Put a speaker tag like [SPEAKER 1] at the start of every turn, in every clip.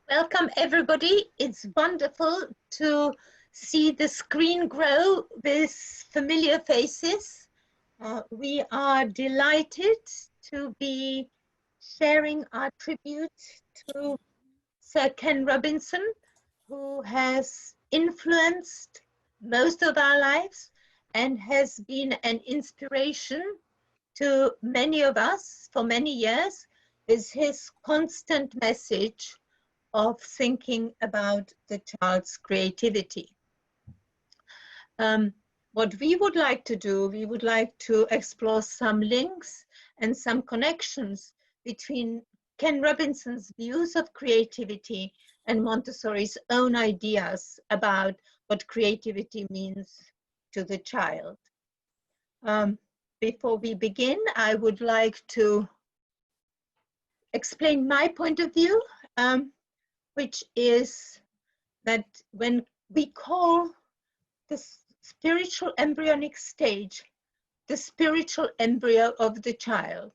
[SPEAKER 1] Welcome everybody. It's wonderful to see the screen grow with familiar faces. We are delighted to be sharing our tribute to Sir Ken Robinson, who has influenced most of our lives and has been an inspiration to many of us for many years with his constant message of thinking about the child's creativity. What we would like to do, we would like to explore some links and some connections between Ken Robinson's views of creativity and Montessori's own ideas about what creativity means to the child. Before we begin, I would like to explain my point of view, which is that when we call the spiritual embryonic stage the spiritual embryo of the child,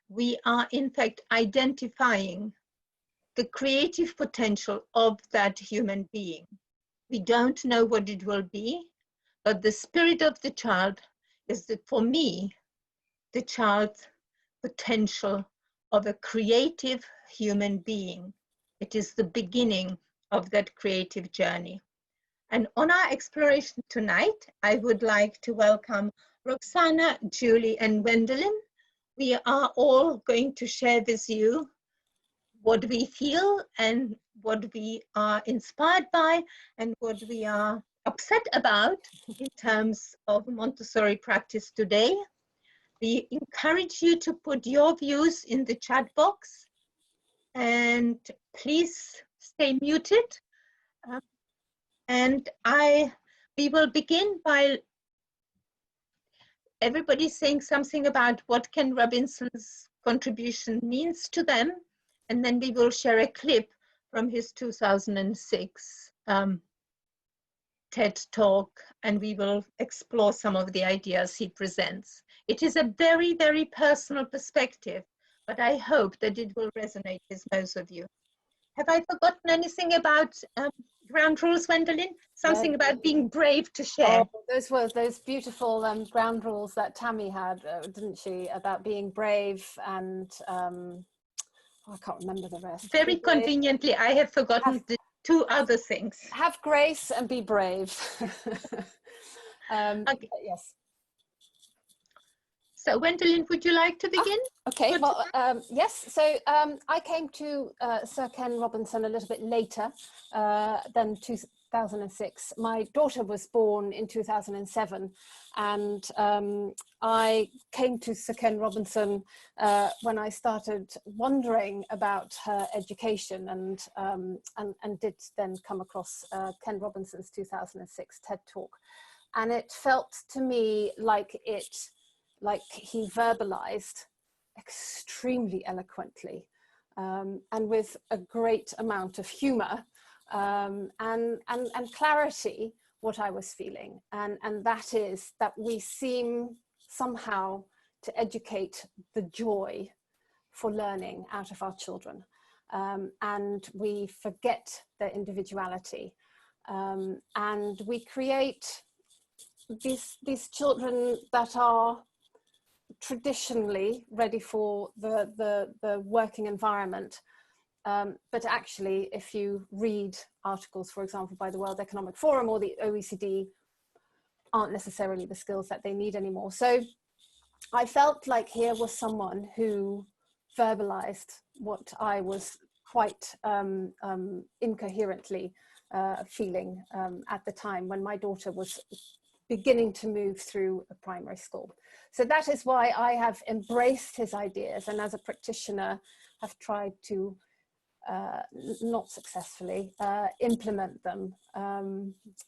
[SPEAKER 1] we are in fact identifying the creative potential of that human being. We don't know what it will be, but the spirit of the child is, for me, the child's potential of a creative human being. It is the beginning of that creative journey. And on our exploration tonight, I would like to welcome Roxana, Julie, and Wendelin. We are all going to share with you what we feel and what we are inspired by and what we are upset about in terms of Montessori practice today. We encourage you to put your views in the chat box, and please stay muted. We will begin by everybody saying something about what Ken Robinson's contribution means to them, and then we will share a clip from his 2006 TED Talk, and we will explore some of the ideas he presents. It is a very, very personal perspective, but I hope that it will resonate with most of you. Have I forgotten anything about ground rules, Wendelin? Something about being brave to share.
[SPEAKER 2] Oh, those were those beautiful ground rules that Tammy had, didn't she? About being brave and I can't remember the rest.
[SPEAKER 1] Very conveniently, I have forgotten the two other things.
[SPEAKER 2] Have grace and be brave.
[SPEAKER 1] Okay.
[SPEAKER 2] Yes.
[SPEAKER 1] So Wendelin, would you like to begin?
[SPEAKER 2] Okay, well, yes. So I came to Sir Ken Robinson a little bit later than 2006. My daughter was born in 2007, and I came to Sir Ken Robinson when I started wondering about her education, and did then come across Ken Robinson's 2006 TED Talk, and it felt to me like he verbalized extremely eloquently and with a great amount of humor and clarity what I was feeling, and that is that we seem somehow to educate the joy for learning out of our children, and we forget their individuality, and we create these children that are traditionally ready for the working environment, but actually if you read articles, for example, by the World Economic Forum or the OECD, aren't necessarily the skills that they need anymore. So I felt like here was someone who verbalized what I was quite incoherently feeling at the time when my daughter was beginning to move through a primary school. So that is why I have embraced his ideas, and as a practitioner have tried to, not successfully, implement them.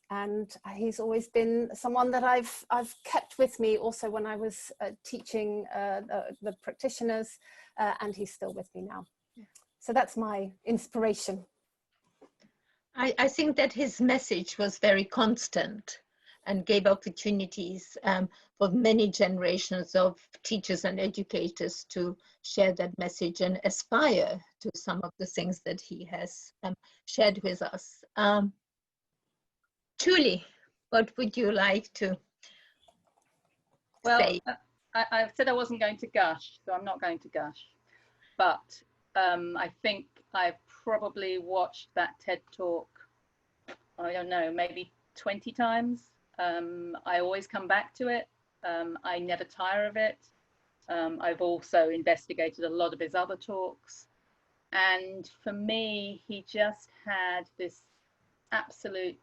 [SPEAKER 2] And he's always been someone that I've kept with me also when I was teaching the practitioners, and he's still with me now. So that's my inspiration.
[SPEAKER 1] I think that his message was very constant. and gave opportunities for many generations of teachers and educators to share that message and aspire to some of the things that he has shared with us. Julie, what would you like to say?
[SPEAKER 3] I said I wasn't going to gush, so I'm not going to gush. But I think I've probably watched that TED Talk, I don't know, maybe 20 times. I always come back to it. I never tire of it. I've also investigated a lot of his other talks. And for me, he just had this absolute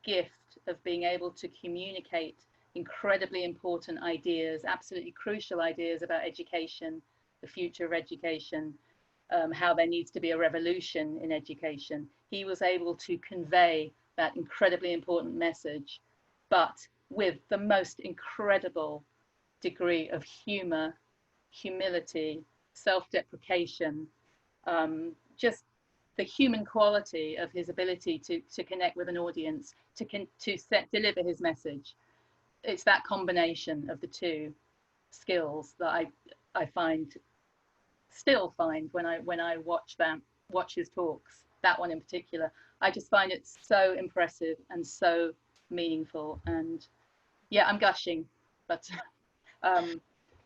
[SPEAKER 3] gift of being able to communicate incredibly important ideas, absolutely crucial ideas about education, the future of education, how there needs to be a revolution in education. He was able to convey that incredibly important message, but with the most incredible degree of humor, humility, self-deprecation, just the human quality of his ability to connect with an audience, to deliver his message. It's that combination of the two skills that I still find when I watch his talks, that one in particular. I just find it so impressive and so meaningful. And yeah, I'm gushing, but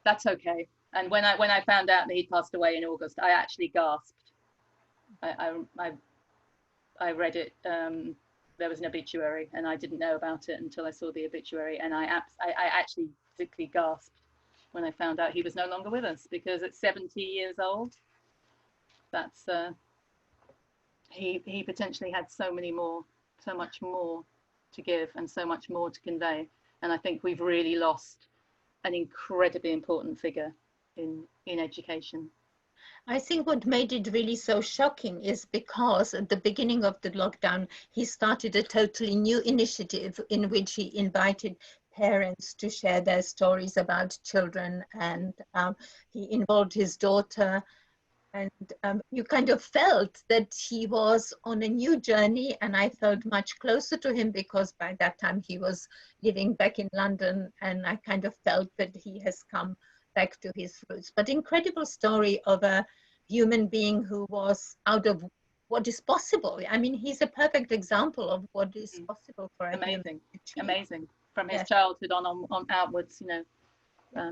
[SPEAKER 3] that's okay. And when I found out that he passed away in August, I actually gasped. I read it. There was an obituary, and I didn't know about it until I saw the obituary, and I actually physically gasped when I found out he was no longer with us, because at 70 years old, that's he potentially had so much more to give and so much more to convey. And I think we've really lost an incredibly important figure in education.
[SPEAKER 1] I think what made it really so shocking is because at the beginning of the lockdown, he started a totally new initiative in which he invited parents to share their stories about children, and he involved his daughter, and you kind of felt that he was on a new journey, and I felt much closer to him because by that time he was living back in London, and I kind of felt that he has come back to his roots. But incredible story of a human being who was out of what is possible. I mean, he's a perfect example of what is possible for a human.
[SPEAKER 3] Amazing. From his childhood on outwards, you know,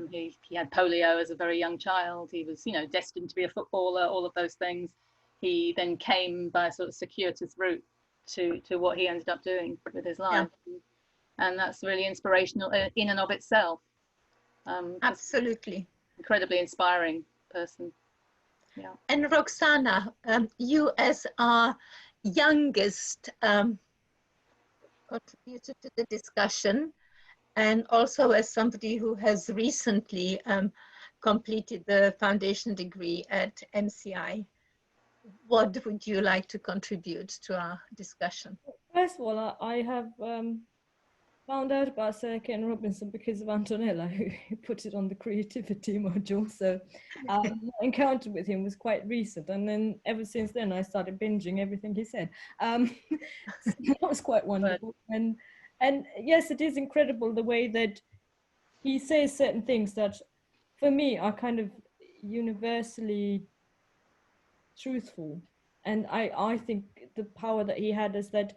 [SPEAKER 3] he had polio as a very young child. He was, you know, destined to be a footballer, all of those things. He then came by a sort of circuitous route to what he ended up doing with his life. Yeah. And that's really inspirational in and of itself.
[SPEAKER 1] Absolutely.
[SPEAKER 3] Incredibly inspiring person. Yeah.
[SPEAKER 1] And Roxana, you as our youngest contributor to the discussion, and also as somebody who has recently completed the foundation degree at MCI, what would you like to contribute to our discussion?
[SPEAKER 4] First of all, I have found out about Sir Ken Robinson because of Antonella, who put it on the creativity module. So my encounter with him was quite recent. And then ever since then, I started binging everything he said. So that was quite wonderful. And yes, it is incredible the way that he says certain things that for me are kind of universally truthful. And I think the power that he had is that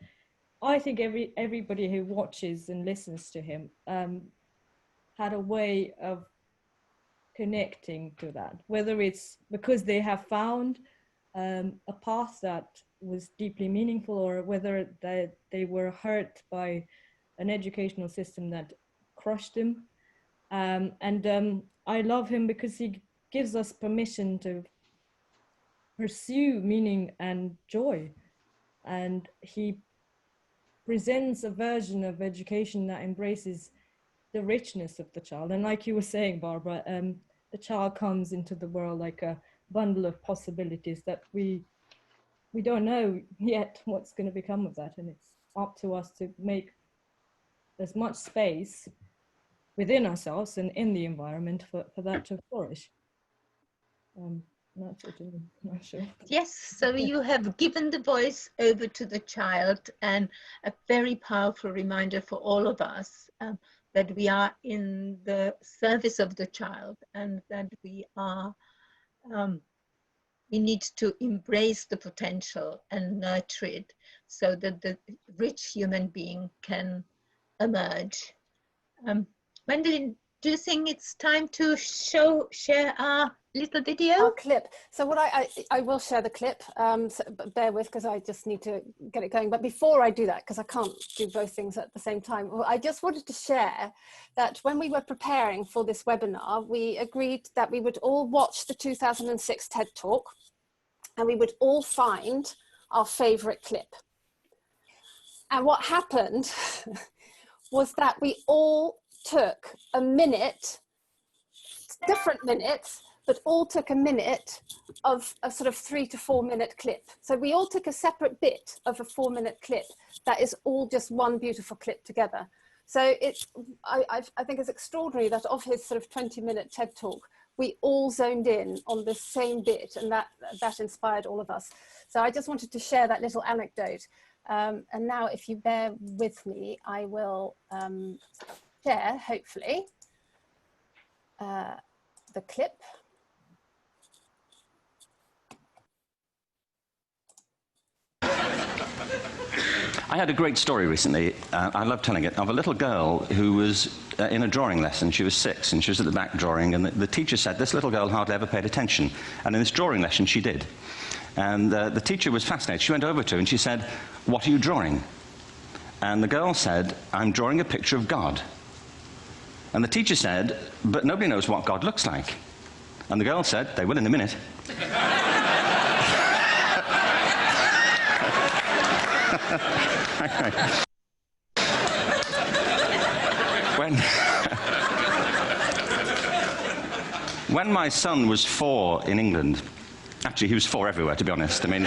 [SPEAKER 4] I think everybody who watches and listens to him had a way of connecting to that, whether it's because they have found a path that was deeply meaningful, or whether they were hurt by an educational system that crushed them. I love him because he gives us permission to pursue meaning and joy, and he presents a version of education that embraces the richness of the child. And like you were saying, Barbara, the child comes into the world like a bundle of possibilities that we don't know yet what's going to become of that. And it's up to us to make as much space within ourselves and in the environment for that to flourish. That's it in a nutshell.
[SPEAKER 1] Yes, so you have given the voice over to the child, and a very powerful reminder for all of us that we are in the service of the child, and that we need to embrace the potential and nurture it so that the rich human being can emerge. Gwendolyn, do you think it's time to share our little video?
[SPEAKER 2] Our clip. So what I will share the clip, so bear with, because I just need to get it going. But before I do that, because I can't do both things at the same time, well, I just wanted to share that when we were preparing for this webinar, we agreed that we would all watch the 2006 TED Talk, and we would all find our favorite clip. And what happened was that we all took a minute, different minutes, but all took a minute of a sort of 3 to 4 minute clip. So we all took a separate bit of a 4-minute clip that is all just one beautiful clip together. So it's, I think it's extraordinary that of his sort of 20-minute TED Talk, we all zoned in on the same bit, and that inspired all of us. So I just wanted to share that little anecdote. And now if you bear with me, I will share, hopefully, the clip.
[SPEAKER 5] I had a great story recently, I love telling it, of a little girl who was in a drawing lesson. She was 6 and she was at the back drawing, and the teacher said this little girl hardly ever paid attention. And in this drawing lesson she did. And the teacher was fascinated. She went over to her and she said, "What are you drawing?" And the girl said, "I'm drawing a picture of God." And the teacher said, "But nobody knows what God looks like." And the girl said, "They will in a minute." When my son was 4 in England, actually he was 4 everywhere, to be honest. I mean,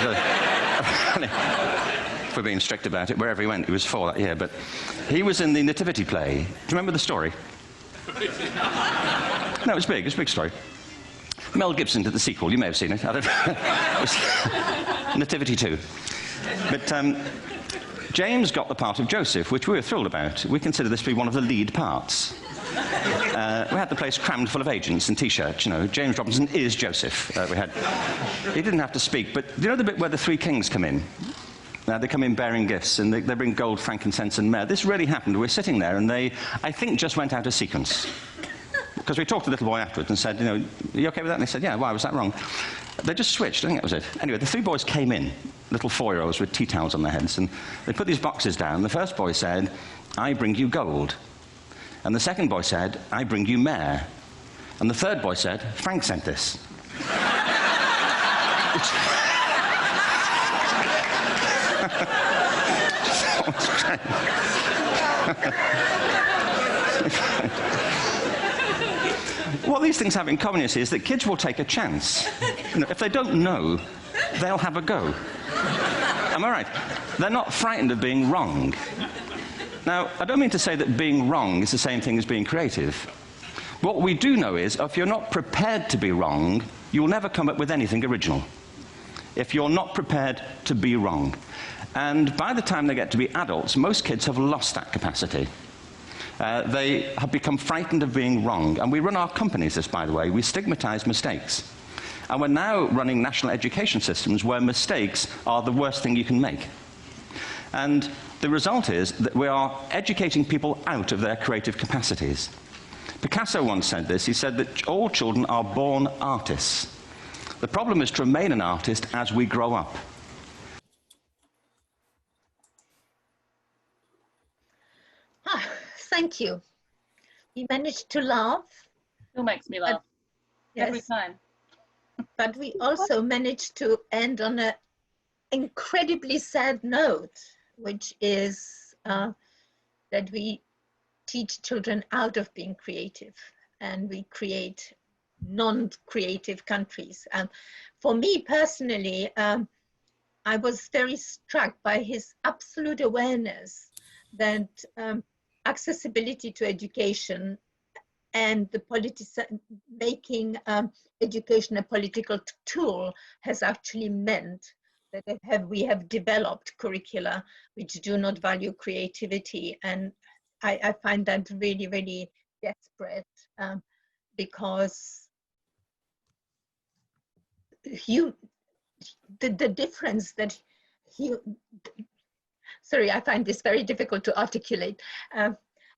[SPEAKER 5] if we're being strict about it, wherever he went, he was 4 that year. But he was in the Nativity play. Do you remember the story? No, it's big. It's a big story. Mel Gibson did the sequel. You may have seen it. I don't know. It was Nativity 2. But James got the part of Joseph, which we were thrilled about. We consider this to be one of the lead parts. We had the place crammed full of agents and T-shirts, you know. James Robinson is Joseph. He didn't have to speak, but do you know the bit where the 3 kings come in? They come in bearing gifts, and they bring gold, frankincense, and myrrh. This really happened. We're sitting there, and they, I think, just went out of sequence. Because we talked to the little boy afterwards and said, you know, "Are you okay with that?" And they said, "Yeah, why was that wrong?" They just switched. I think that was it. Anyway, the 3 boys came in, little 4-year-olds with tea towels on their heads, and they put these boxes down. The first boy said, "I bring you gold." And the second boy said, "I bring you myrrh." And the third boy said, "Frank sent this." What these things have in common, you see, is that kids will take a chance. You know, if they don't know, they'll have a go. Am I right? They're not frightened of being wrong. Now, I don't mean to say that being wrong is the same thing as being creative. What we do know is, if you're not prepared to be wrong, you'll never come up with anything original. If you're not prepared to be wrong. And by the time they get to be adults, most kids have lost that capacity. They have become frightened of being wrong. And we run our companies this, by the way. We stigmatize mistakes. And we're now running national education systems where mistakes are the worst thing you can make. And the result is that we are educating people out of their creative capacities. Picasso once said this. He said that all children are born artists. The problem is to remain an artist as we grow up.
[SPEAKER 1] Thank you. We managed to laugh.
[SPEAKER 3] Still makes me laugh. Every
[SPEAKER 1] Yes,
[SPEAKER 3] time.
[SPEAKER 1] but we also managed to end on an incredibly sad note, which is that we teach children out of being creative, and we create non-creative countries. For me personally, I was very struck by his absolute awareness that accessibility to education and the making education a political tool has actually meant that we have developed curricula which do not value creativity. And I find that really, really desperate, because the difference that sorry, I find this very difficult to articulate.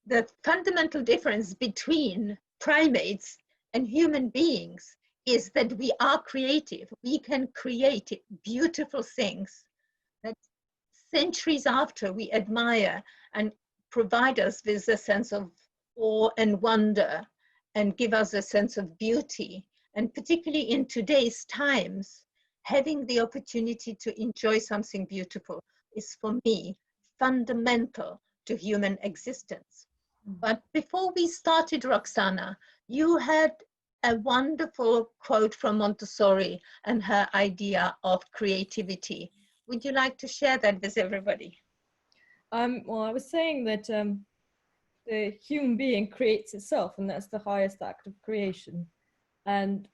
[SPEAKER 1] The fundamental difference between primates and human beings is that we are creative. We can create beautiful things that centuries after we admire and provide us with a sense of awe and wonder and give us a sense of beauty. And particularly in today's times, having the opportunity to enjoy something beautiful is, for me, fundamental to human existence. But before we started, Roxana, you had a wonderful quote from Montessori and her idea of creativity. Would you like to share that with everybody?
[SPEAKER 4] Well, I was saying that the human being creates itself, and that's the highest act of creation. And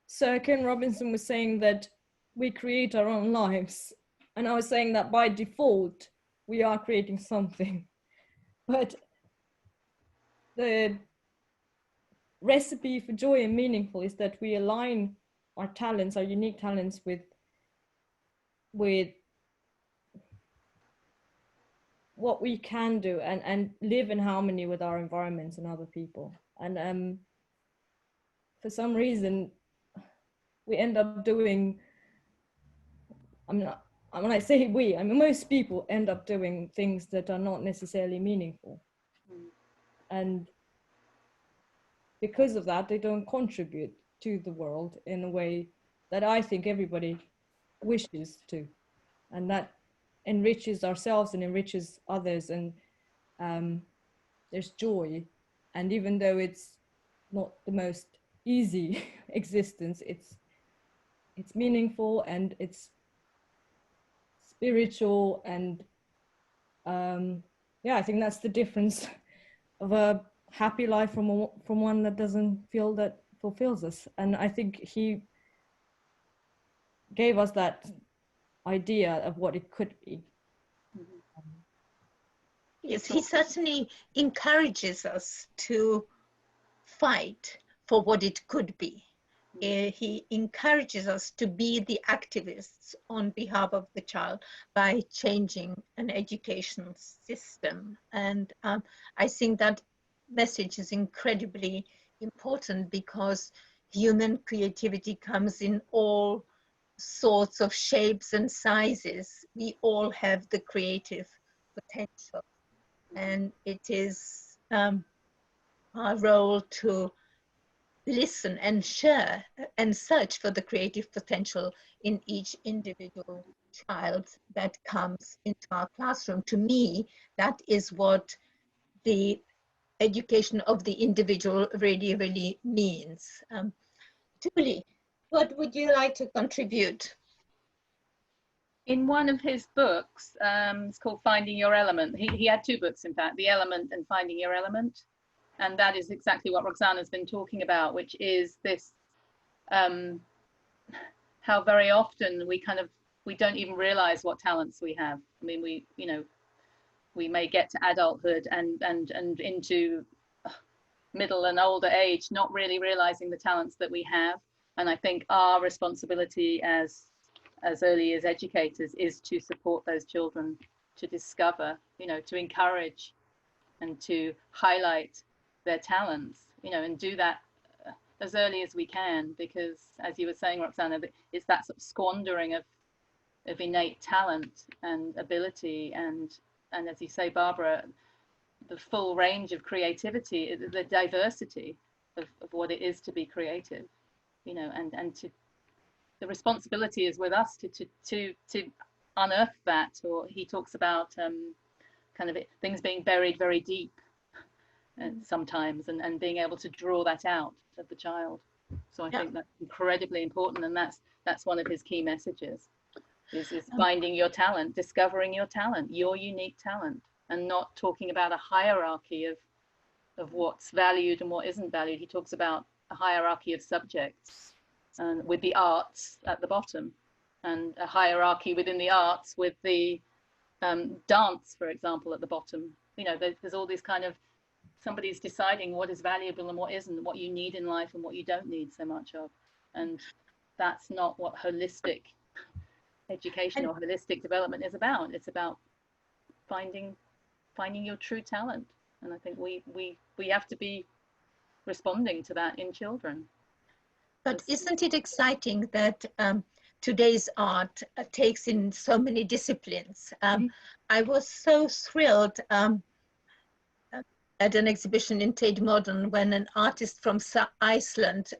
[SPEAKER 4] Sir Ken Robinson was saying that we create our own lives. And I was saying that by default, we are creating something. But the recipe for joy and meaningful is that we align our talents, our unique talents, with what we can do, and live in harmony with our environments and other people. And for some reason, we end up doing, when I say we, I mean most people end up doing things that are not necessarily meaningful. And because of that, they don't contribute to the world in a way that I think everybody wishes to. And that enriches ourselves and enriches others, and there's joy. And even though it's not the most easy existence, it's meaningful and it's spiritual. And yeah, I think that's the difference of a happy life from one that doesn't feel that fulfills us. And I think he gave us that idea of what it could be.
[SPEAKER 1] Yes, he certainly encourages us to fight for what it could be. He encourages us to be the activists on behalf of the child by changing an education system. And I think that message is incredibly important, because human creativity comes in all sorts of shapes and sizes. We all have the creative potential, and it is our role to listen and share and search for the creative potential in each individual child that comes into our classroom. To me, that is what the education of the individual really, really means. Julie, what would you like to contribute?
[SPEAKER 3] In one of his books, it's called Finding Your Element. He had two books, in fact, The Element and Finding Your Element. And that is exactly what Roxana's been talking about, which is this, how very often we don't even realize what talents we have. I mean, we may get to adulthood and into middle and older age, not really realizing the talents that we have. And I think our responsibility as early as educators is to support those children to discover, to encourage and to highlight their talents, and do that as early as we can, because as you were saying, Roxana, it's that sort of squandering of innate talent and ability, and as you say, Barbara, the full range of creativity, the diversity of what it is to be creative, and to the responsibility is with us to unearth that. Or he talks about things being buried very deep sometimes, and being able to draw that out of the child. So I think that's incredibly important, and that's one of his key messages, is finding your talent, discovering your talent, your unique talent, and not talking about a hierarchy what's valued and what isn't valued. He talks about a hierarchy of subjects, and with the arts at the bottom, and a hierarchy within the arts with the dance, for example, at the bottom. You know, there's all these kind of, somebody's deciding what is valuable and what isn't, what you need in life and what you don't need so much of. And that's not what holistic education or holistic development is about. It's about finding your true talent. And I think we have to be responding to that in children.
[SPEAKER 1] But isn't it exciting that today's art takes in so many disciplines? I was so thrilled at an exhibition in Tate Modern when an artist from Iceland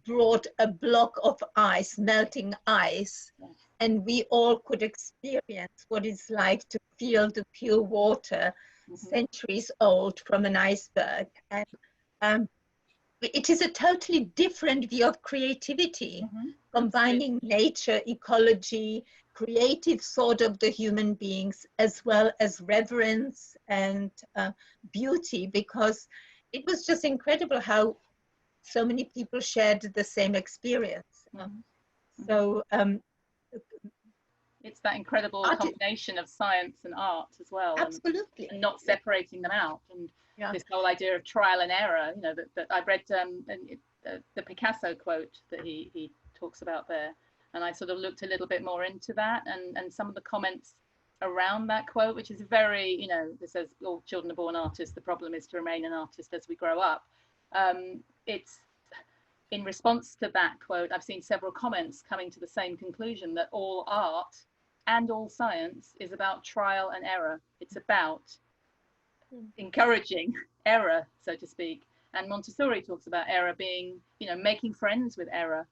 [SPEAKER 1] brought a block of ice, melting ice, and we all could experience what it's like to feel the pure water, centuries old, from an iceberg. And it is a totally different view of creativity, combining nature, ecology, creative thought of the human beings, as well as reverence and beauty, because it was just incredible how so many people shared the same experience. So
[SPEAKER 3] it's that incredible combination of science and art as well.
[SPEAKER 1] Absolutely.
[SPEAKER 3] And not separating them out. And this whole idea of trial and error, you know, that I read the Picasso quote that he talks about there. And I sort of looked a little bit more into that, and some of the comments around that quote, which is very, you know, it says all children are born artists. The problem is to remain an artist as we grow up. It's in response to that quote, I've seen several comments coming to the same conclusion, that all art and all science is about trial and error. It's about encouraging error, so to speak. And Montessori talks about error being, you know, making friends with error.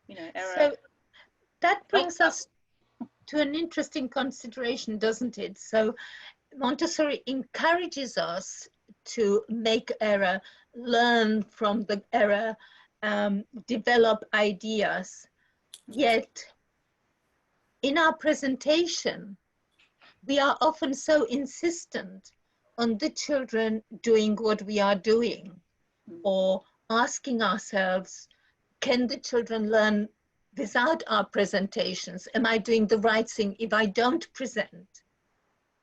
[SPEAKER 3] You know, error.
[SPEAKER 1] So that brings us to an interesting consideration, doesn't it? So Montessori encourages us to make error, learn from the error, develop ideas. Yet in our presentation, we are often so insistent on the children doing what we are doing, or asking ourselves, can the children learn without our presentations? Am I doing the right thing if I don't present?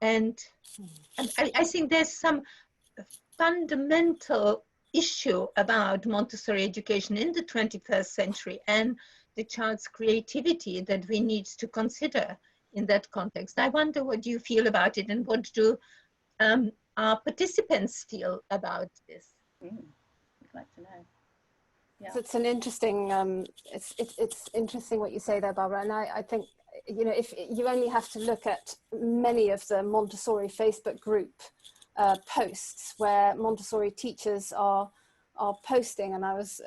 [SPEAKER 1] And I think there's some fundamental issue about Montessori education in the 21st century and the child's creativity that we need to consider in that context. I wonder what you feel about it, and what do our participants feel about this?
[SPEAKER 3] I'd like to know. Yeah.
[SPEAKER 2] So it's an interesting, it's interesting what you say there, Barbara. And I think, you know, if you only have to look at many of the Montessori Facebook group posts where Montessori teachers are posting, and I was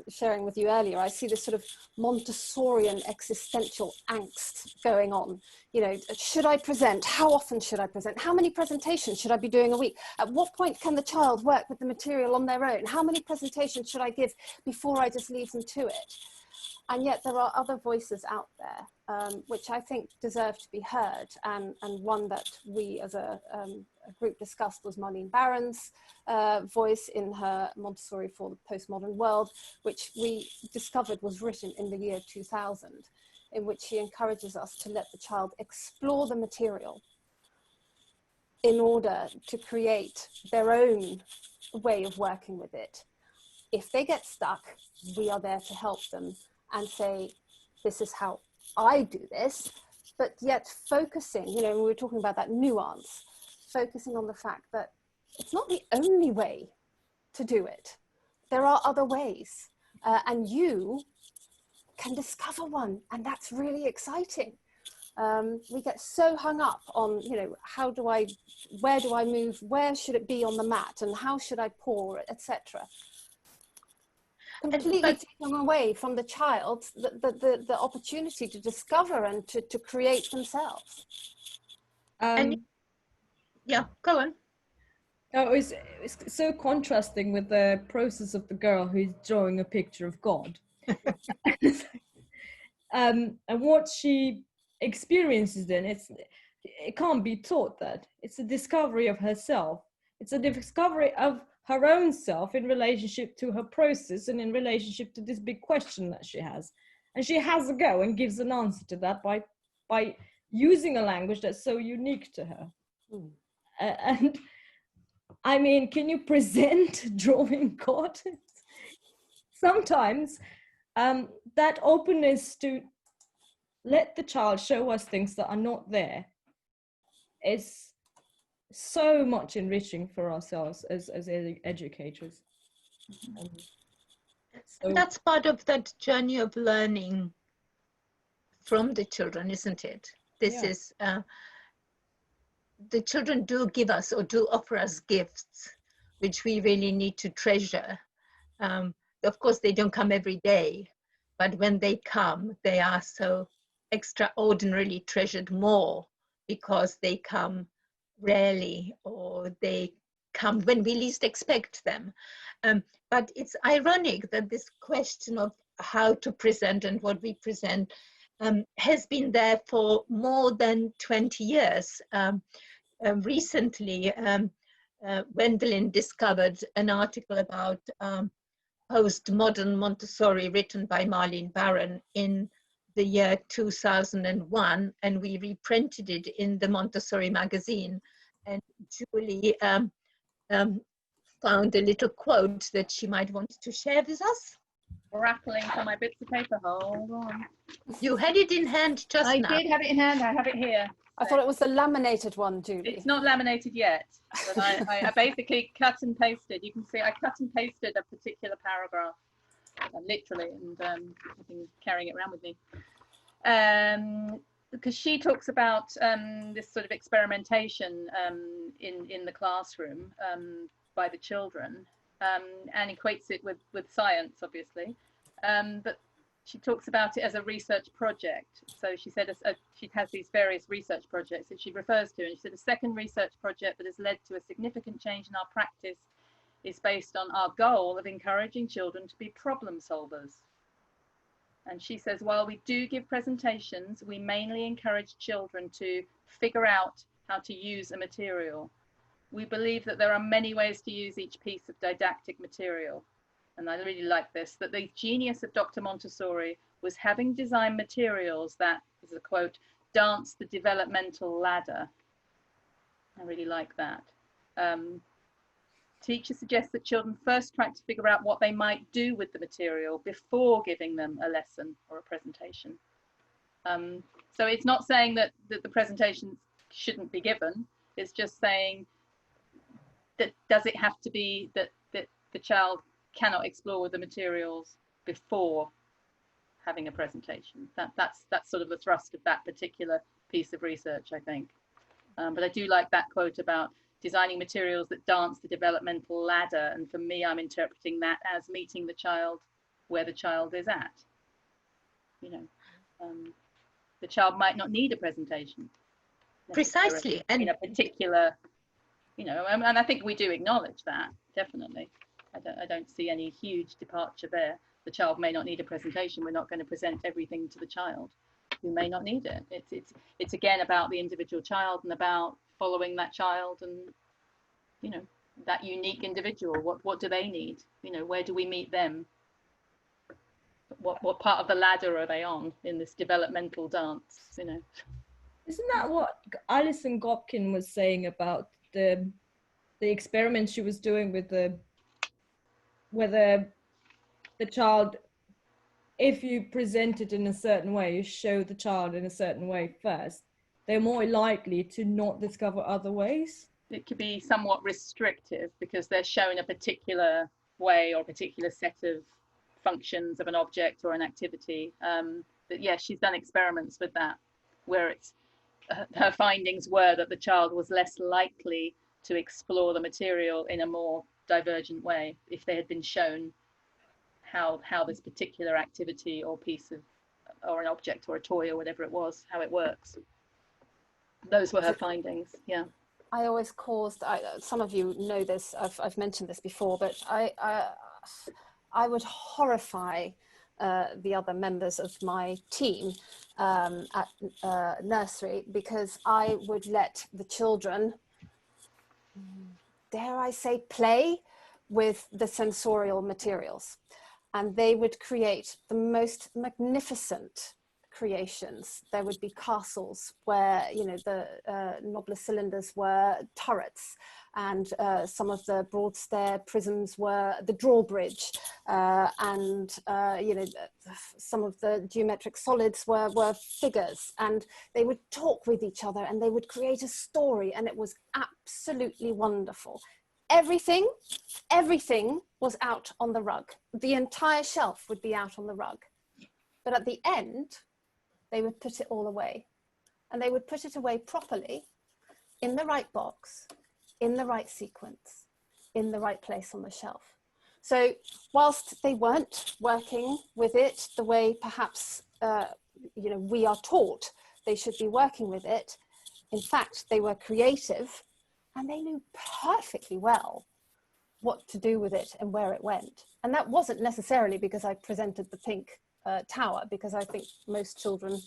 [SPEAKER 2] sharing with you earlier, I see this sort of Montessorian existential angst going on. You know, should I present? How often should I present? How many presentations should I be doing a week? At what point can the child work with the material on their own? How many presentations should I give before I just leave them to it? And yet there are other voices out there, which I think deserve to be heard. And one that we as a group discussed was Marlene Barron's voice in her Montessori for the Postmodern World, which we discovered was written in the year 2000, in which she encourages us to let the child explore the material in order to create their own way of working with it. If they get stuck, we are there to help them and say, this is how I do this, but yet focusing, you know, we were talking about that nuance, focusing on the fact that it's not the only way to do it. There are other ways, and you can discover one, and that's really exciting. We get so hung up on, you know, where do I move, where should it be on the mat, and how should I pour, etc. Completely taking away from the child the opportunity to discover and to create themselves.
[SPEAKER 1] Yeah, go on.
[SPEAKER 4] Oh, it's so contrasting with the process of the girl who's drawing a picture of God. And what she experiences then, it can't be taught that. It's a discovery of herself. It's a discovery of her own self in relationship to her process and in relationship to this big question that she has. And she has a go and gives an answer to that by using a language that's so unique to her. And I mean, can you present drawing God? Sometimes that openness to let the child show us things that are not there is so much enriching for ourselves as educators.
[SPEAKER 1] And that's part of that journey of learning from the children, isn't it? This is, the children do give us or do offer us gifts, which we really need to treasure. Of course, they don't come every day, but when they come, they are so extraordinarily treasured more because they come rarely or they come when we least expect them. But it's ironic that this question of how to present and what we present has been there for more than 20 years. Recently, Wendelin discovered an article about postmodern Montessori written by Marlene Barron in the year 2001, and we reprinted it in the Montessori magazine. And Julie found a little quote that she might want to share with us.
[SPEAKER 3] Rattling for my bits of paper. Hold on.
[SPEAKER 1] You had it in hand just now.
[SPEAKER 3] I did have it in hand. I have it here.
[SPEAKER 2] I thought it was the laminated one, Julie.
[SPEAKER 3] It's not laminated yet, but I basically cut and pasted. You can see I cut and pasted a particular paragraph, literally, and I've been carrying it around with me. Because she talks about this sort of experimentation in the classroom by the children, and equates it with science, obviously. But she talks about it as a research project. So she said she has these various research projects that she refers to, and she said a second research project that has led to a significant change in our practice is based on our goal of encouraging children to be problem solvers. And she says, while we do give presentations, we mainly encourage children to figure out how to use a material. We believe that there are many ways to use each piece of didactic material. And I really like this, that the genius of Dr. Montessori was having designed materials that, as a quote, dance the developmental ladder. I really like that. Teachers suggest that children first try to figure out what they might do with the material before giving them a lesson or a presentation. So it's not saying that the presentation shouldn't be given. It's just saying that does it have to be that the child cannot explore with the materials before having a presentation. That's sort of the thrust of that particular piece of research, I think. But I do like that quote about designing materials that dance the developmental ladder. And for me, I'm interpreting that as meeting the child where the child is at. You know, the child might not need a presentation.
[SPEAKER 1] Precisely. And
[SPEAKER 3] in a particular, you know, and I think we do acknowledge that, definitely. I don't see any huge departure there. The child may not need a presentation. We're not going to present everything to the child who may not need it. It's again about the individual child and about following that child and, you know, that unique individual. What do they need? You know, where do we meet them? What part of the ladder are they on in this developmental dance? You know,
[SPEAKER 4] isn't that what Alison Gopkin was saying about the experiment she was doing with whether the child, if you present it in a certain way, you show the child in a certain way first, they're more likely to not discover other ways?
[SPEAKER 3] It could be somewhat restrictive because they're shown a particular way or a particular set of functions of an object or an activity. But yeah, she's done experiments with that where it's her findings were that the child was less likely to explore the material in a more divergent way if they had been shown how this particular activity or piece of, or an object or a toy or whatever it was, how it works. Those were her findings. Yeah.
[SPEAKER 2] I always caused, some of you know this, I've mentioned this before, but I would horrify the other members of my team at nursery, because I would let the children dare I say, play with the sensorial materials. And they would create the most magnificent creations. There would be castles where, you know, the Nobler cylinders were turrets, and some of the broad stair prisms were the drawbridge, and you know, some of the geometric solids were figures, and they would talk with each other and they would create a story, and it was absolutely wonderful. Everything was out on the rug. The entire shelf would be out on the rug. But at the end, they would put it all away. And they would put it away properly, in the right box, in the right sequence, in the right place on the shelf. So whilst they weren't working with it the way perhaps you know, we are taught they should be working with it, in fact, they were creative, and they knew perfectly well what to do with it and where it went. And that wasn't necessarily because I presented the Pink Tower, because I think most children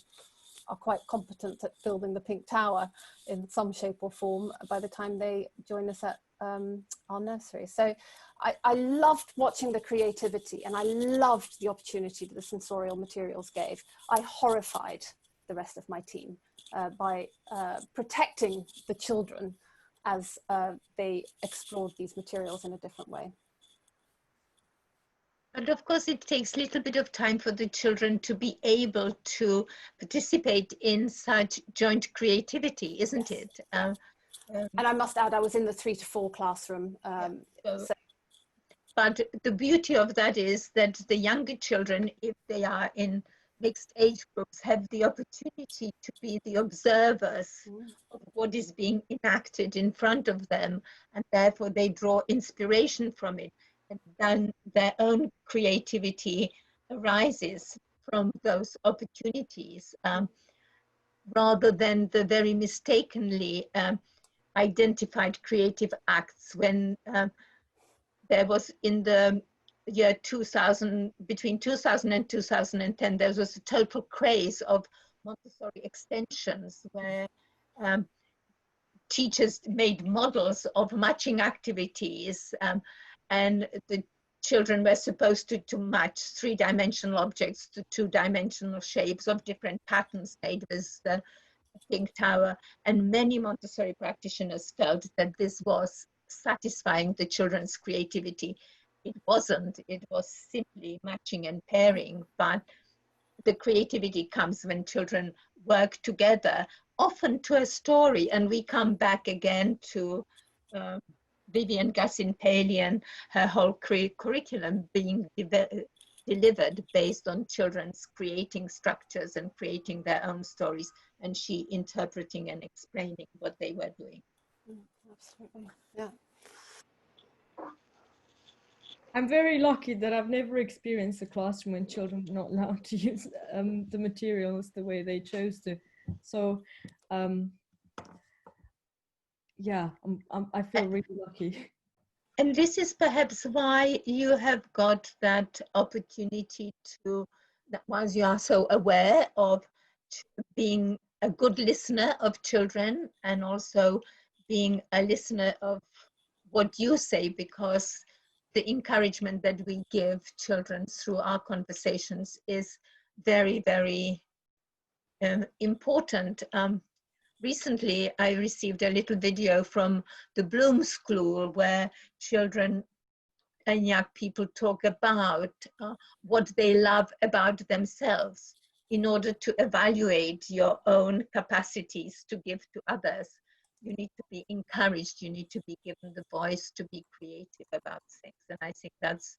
[SPEAKER 2] are quite competent at building the Pink Tower in some shape or form by the time they join us at our nursery. So I loved watching the creativity, and I loved the opportunity that the sensorial materials gave. I horrified the rest of my team by protecting the children as they explored these materials in a different way.
[SPEAKER 1] But of course, it takes a little bit of time for the children to be able to participate in such joint creativity, isn't
[SPEAKER 2] Yes.
[SPEAKER 1] it?
[SPEAKER 2] And I must add, I was in the 3 to 4 classroom.
[SPEAKER 1] But the beauty of that is that the younger children, if they are in mixed age groups, have the opportunity to be the observers of what is being enacted in front of them, and therefore they draw inspiration from it, and then their own creativity arises from those opportunities, rather than the very mistakenly identified creative acts when there was, in the year 2000, between 2000 and 2010, there was a total craze of Montessori extensions where teachers made models of matching activities, and the children were supposed to match 3-dimensional objects to 2-dimensional shapes of different patterns made with the Pink Tower. And many Montessori practitioners felt that this was satisfying the children's creativity. It wasn't. It was simply matching and pairing, but the creativity comes when children work together, often to a story. And we come back again to Vivian Gassin-Paley, her whole curriculum being delivered based on children's creating structures and creating their own stories, and she interpreting and explaining what they were doing.
[SPEAKER 2] Absolutely, yeah.
[SPEAKER 4] I'm very lucky that I've never experienced a classroom when children were not allowed to use the materials the way they chose to. So, yeah, I feel really lucky.
[SPEAKER 1] And this is perhaps why you have got that opportunity to, that once you are so aware of being a good listener of children, and also being a listener of what you say, because the encouragement that we give children through our conversations is very, very important. Recently, I received a little video from the Bloom School where children and young people talk about what they love about themselves in order to evaluate your own capacities to give to others. You need to be encouraged, you need to be given the voice to be creative about things. And I think that's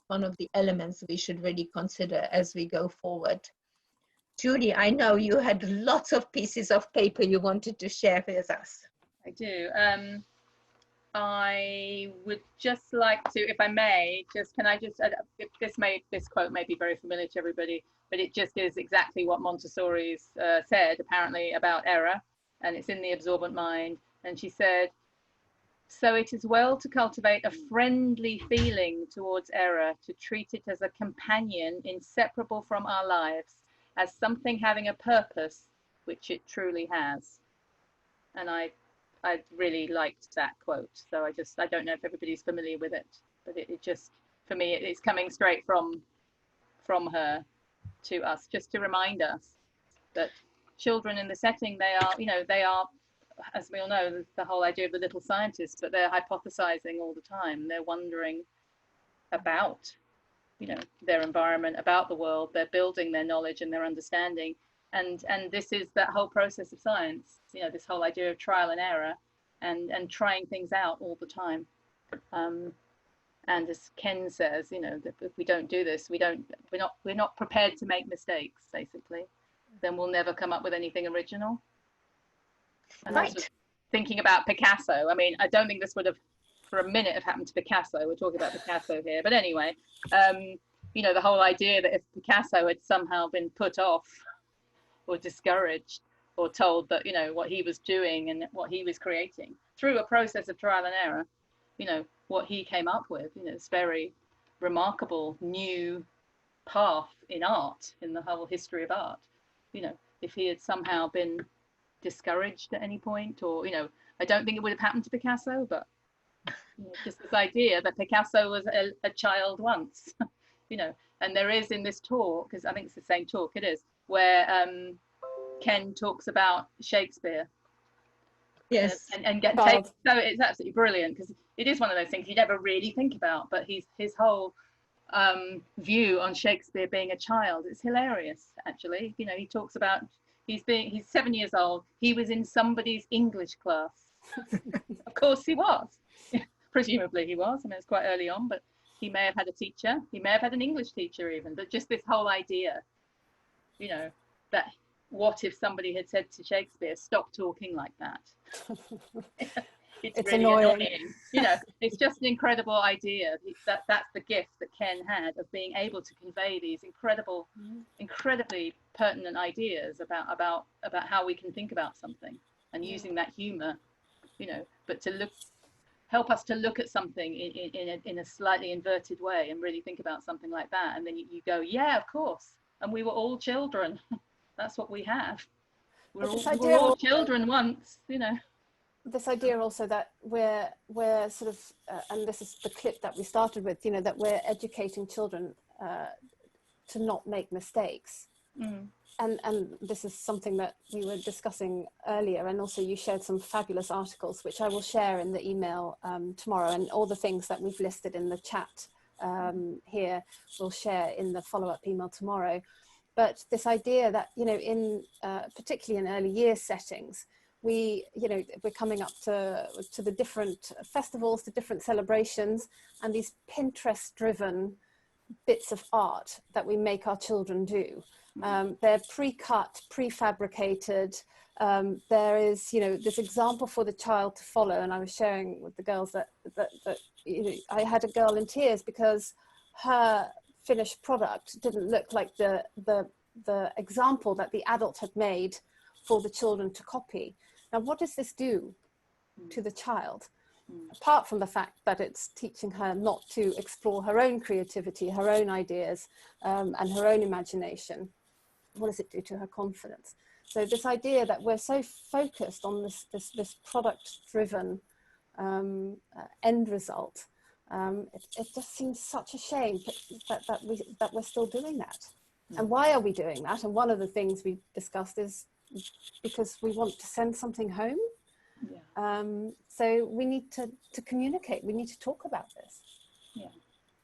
[SPEAKER 1] one of the elements we should really consider as we go forward. Julie, I know you had lots of pieces of paper you wanted to share with us.
[SPEAKER 3] I do. I would just like to, if I may, this quote may be very familiar to everybody, but it just is exactly what Montessori's said, apparently, about error, and it's in The Absorbent Mind. And she said, "So it is well to cultivate a friendly feeling towards error, to treat it as a companion inseparable from our lives, as something having a purpose, which it truly has." And I I really liked that quote. So I don't know if everybody's familiar with it, but it just, for me, it's coming straight from her to us, just to remind us that children in the setting, they are, as we all know, the whole idea of the little scientists, but they're hypothesizing all the time. They're wondering about, their environment, about the world. They're building their knowledge and their understanding. And this is that whole process of science, this whole idea of trial and error and trying things out all the time. And as Ken says, that if we don't do this, we're not prepared to make mistakes, basically, then we'll never come up with anything original. And
[SPEAKER 1] Right.
[SPEAKER 3] also thinking about Picasso, I mean, I don't think this would have for a minute have happened to Picasso. We're talking about Picasso here, but anyway, the whole idea that if Picasso had somehow been put off or discouraged or told that, what he was doing and what he was creating through a process of trial and error, what he came up with, this very remarkable new path in art, in the whole history of art, if he had somehow been discouraged at any point, or, I don't think it would have happened to Picasso, but just this idea that Picasso was a child once, and there is in this talk, because I think it's the same talk, it is, where Ken talks about Shakespeare.
[SPEAKER 1] Yes.
[SPEAKER 3] And so it's absolutely brilliant, because it is one of those things you never really think about, but his whole view on Shakespeare being a child, it's hilarious, actually. He talks about he's 7 years old, he was in somebody's English class. Of course he was. Presumably he was. I mean, it's quite early on, but he may have had a teacher, he may have had an English teacher even, but just this whole idea, that what if somebody had said to Shakespeare, stop talking like that? It's really annoying. It's just an incredible idea. That's the gift that Ken had of being able to convey these incredibly pertinent ideas about how we can think about something, and using that humor, but to help us to look at something in a slightly inverted way and really think about something like that. And then you go, yeah, of course. And we were all children. That's what we have. We're all children once,
[SPEAKER 2] This idea also that we're sort of, and this is the clip that we started with, that we're educating children to not make mistakes.
[SPEAKER 3] Mm.
[SPEAKER 2] And this is something that we were discussing earlier, and also you shared some fabulous articles, which I will share in the email tomorrow, and all the things that we've listed in the chat here we'll share in the follow-up email tomorrow. But this idea that, in particularly in early years settings, we're coming up to the different festivals, the different celebrations, and these Pinterest-driven bits of art that we make our children do. They're pre-cut, prefabricated. There is, this example for the child to follow. And I was sharing with the girls that I had a girl in tears because her finished product didn't look like the example that the adult had made for the children to copy. Now, what does this do to the child? Apart from the fact that it's teaching her not to explore her own creativity, her own ideas, and her own imagination, what does it do to her confidence? So this idea that we're so focused on this product-driven end result, it just seems such a shame that we're still doing that. And why are we doing that? And one of the things we discussed is because we want to send something home. Yeah. So we need to communicate. We need to talk about this.
[SPEAKER 3] Yeah.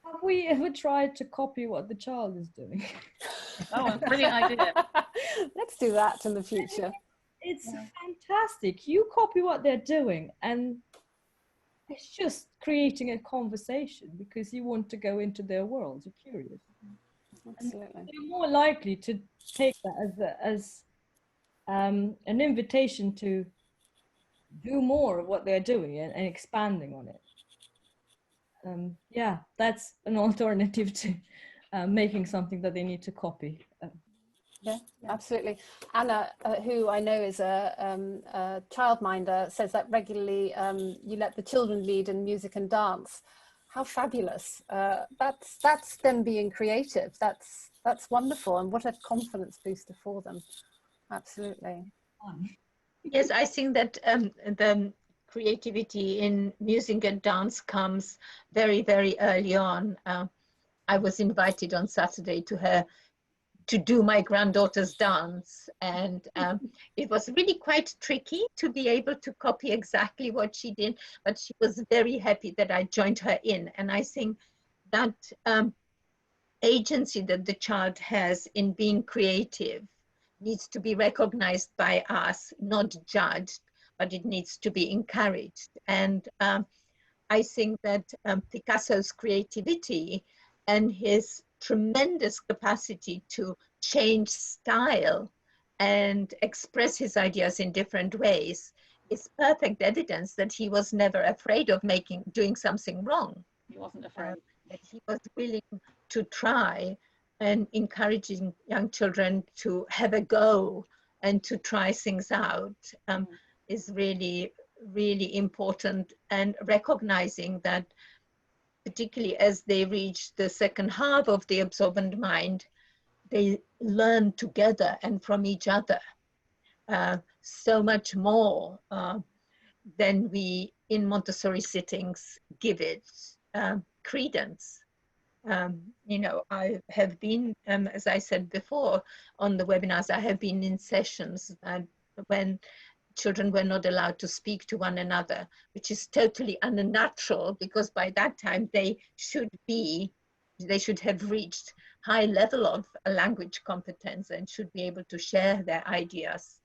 [SPEAKER 4] Have we ever tried to copy what the child is doing?
[SPEAKER 3] Oh, brilliant idea.
[SPEAKER 2] Let's do that in the future.
[SPEAKER 4] It's fantastic. You copy what they're doing, and it's just creating a conversation because you want to go into their world. You're curious.
[SPEAKER 2] Absolutely.
[SPEAKER 4] And you're more likely to take that as an invitation to do more of what they're doing and expanding on it. Yeah, that's an alternative to making something that they need to copy.
[SPEAKER 2] Yeah, absolutely. Anna, who I know is a childminder, says that regularly you let the children lead in music and dance. How fabulous. That's them being creative. That's wonderful. And what a confidence booster for them. Absolutely.
[SPEAKER 1] Yes, I think that the creativity in music and dance comes very, very early on. I was invited on Saturday to do my granddaughter's dance, and it was really quite tricky to be able to copy exactly what she did, but she was very happy that I joined her in. And I think that agency that the child has in being creative needs to be recognized by us, not judged, but it needs to be encouraged. And I think that Picasso's creativity and his tremendous capacity to change style and express his ideas in different ways is perfect evidence that he was never afraid of doing something wrong.
[SPEAKER 3] He wasn't afraid.
[SPEAKER 1] That he was willing to try, and encouraging young children to have a go and to try things out is really, really important. And recognizing that, particularly as they reach the second half of the absorbent mind, they learn together and from each other so much more than we in Montessori sittings give it credence. You know, I have been, as I said before on the webinars, I have been in sessions when children were not allowed to speak to one another, which is totally unnatural, because by that time they should have reached high level of language competence and should be able to share their ideas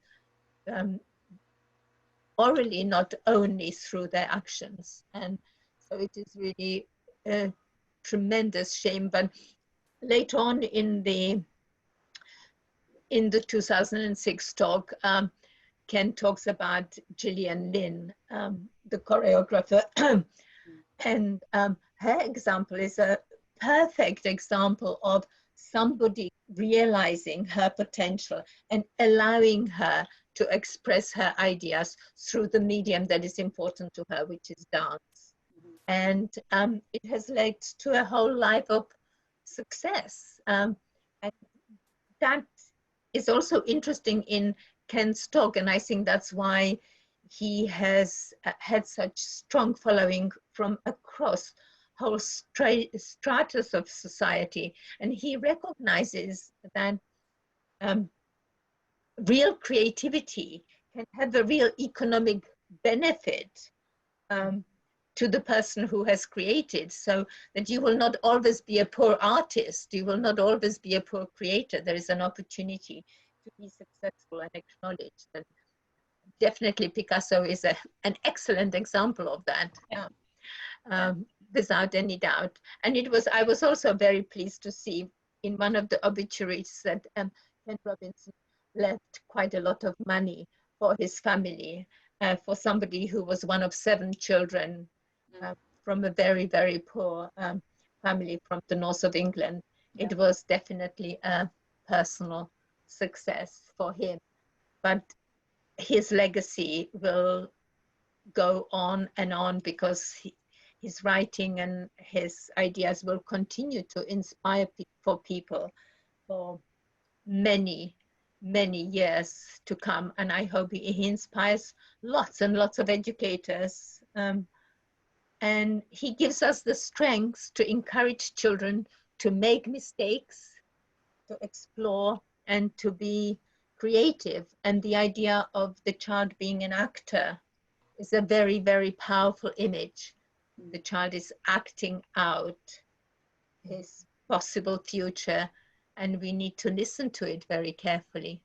[SPEAKER 1] orally, not only through their actions. And so it is really a tremendous shame. But later on in the 2006 talk, Ken talks about Gillian Lynn, the choreographer, and her example is a perfect example of somebody realizing her potential and allowing her to express her ideas through the medium that is important to her, which is dance. And it has led to a whole life of success. And that is also interesting in Ken's talk, and I think that's why he has had such strong following from across whole stratus of society. And he recognizes that real creativity can have a real economic benefit to the person who has created, so that you will not always be a poor artist, you will not always be a poor creator. There is an opportunity to be successful and acknowledged. And definitely Picasso is an excellent example of that, without any doubt. And I was also very pleased to see in one of the obituaries that Ken Robinson left quite a lot of money for his family, for somebody who was one of 7 children from a very, very poor family from the north of England. Yeah. It was definitely a personal success for him, but his legacy will go on and on, because his writing and his ideas will continue to inspire for people for many, many years to come. And I hope he inspires lots and lots of educators. And he gives us the strength to encourage children to make mistakes, to explore, and to be creative. And the idea of the child being an actor is a very, very powerful image. The child is acting out his possible future, and we need to listen to it very carefully.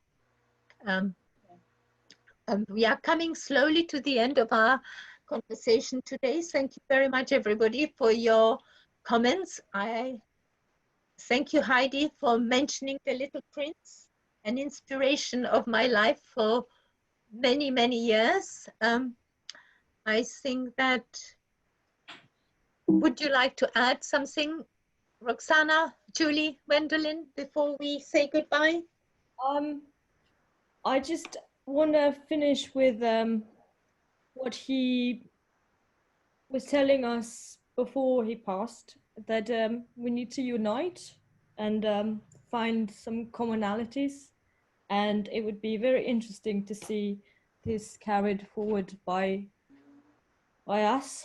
[SPEAKER 1] We are coming slowly to the end of our conversation today. Thank you very much, everybody, for your comments. I thank you, Heidi, for mentioning The Little Prince, an inspiration of my life for many, many years. I think that, would you like to add something, Roxana, Julie, Wendelin, before we say goodbye?
[SPEAKER 4] I just want to finish with what he was telling us before he passed, that we need to unite and find some commonalities, and it would be very interesting to see this carried forward by by us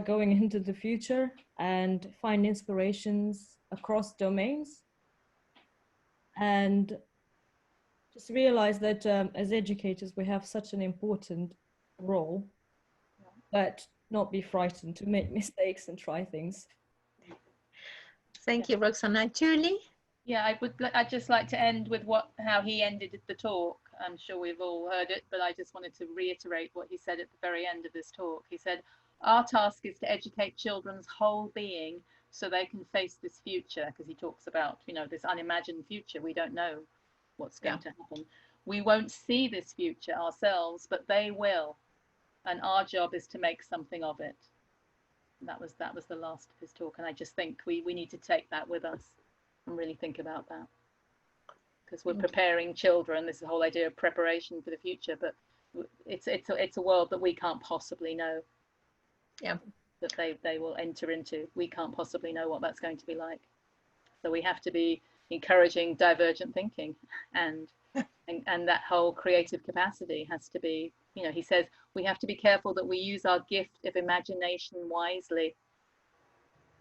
[SPEAKER 4] going into the future and find inspirations across domains, and just realize that as educators we have such an important role, but not be frightened to make mistakes and try things.
[SPEAKER 1] Thank you, Roxana. Julie?
[SPEAKER 3] Yeah, I'd just like to end with how he ended the talk. I'm sure we've all heard it, but I just wanted to reiterate what he said at the very end of this talk. He said, our task is to educate children's whole being so they can face this future, because he talks about, you know, this unimagined future. We don't know what's going to happen. We won't see this future ourselves, but they will. And our job is to make something of it. And that was the last of his talk. And I just think we need to take that with us and really think about that, because we're preparing children. This is the whole idea of preparation for the future, but it's a world that we can't possibly know.
[SPEAKER 1] Yeah.
[SPEAKER 3] That they will enter into. We can't possibly know what that's going to be like. So we have to be encouraging divergent thinking, and that whole creative capacity has to be, you know, he says we have to be careful that we use our gift of imagination wisely.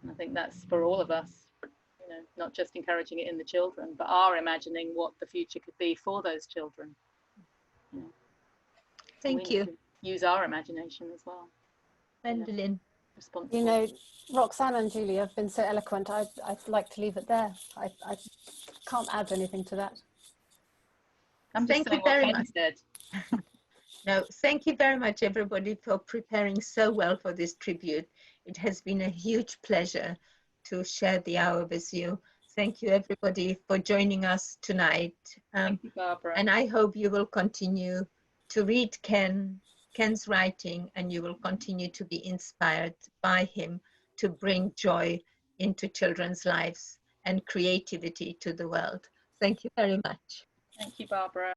[SPEAKER 3] And I think that's for all of us, you know, not just encouraging it in the children, but our imagining what the future could be for those children. You know,
[SPEAKER 1] Thank you.
[SPEAKER 3] Use our imagination as well.
[SPEAKER 1] Gwendolyn?
[SPEAKER 2] You know, Roxanne and Julie have been so eloquent. I'd like to leave it there. I can't add anything to that.
[SPEAKER 3] I'm just saying what Ken said.
[SPEAKER 1] No, thank you very much, everybody, for preparing so well for this tribute. It has been a huge pleasure to share the hour with you. Thank you, everybody, for joining us tonight.
[SPEAKER 3] Thank you, Barbara.
[SPEAKER 1] And I hope you will continue to read Ken's writing, and you will continue to be inspired by him to bring joy into children's lives and creativity to the world. Thank you very much.
[SPEAKER 3] Thank you, Barbara.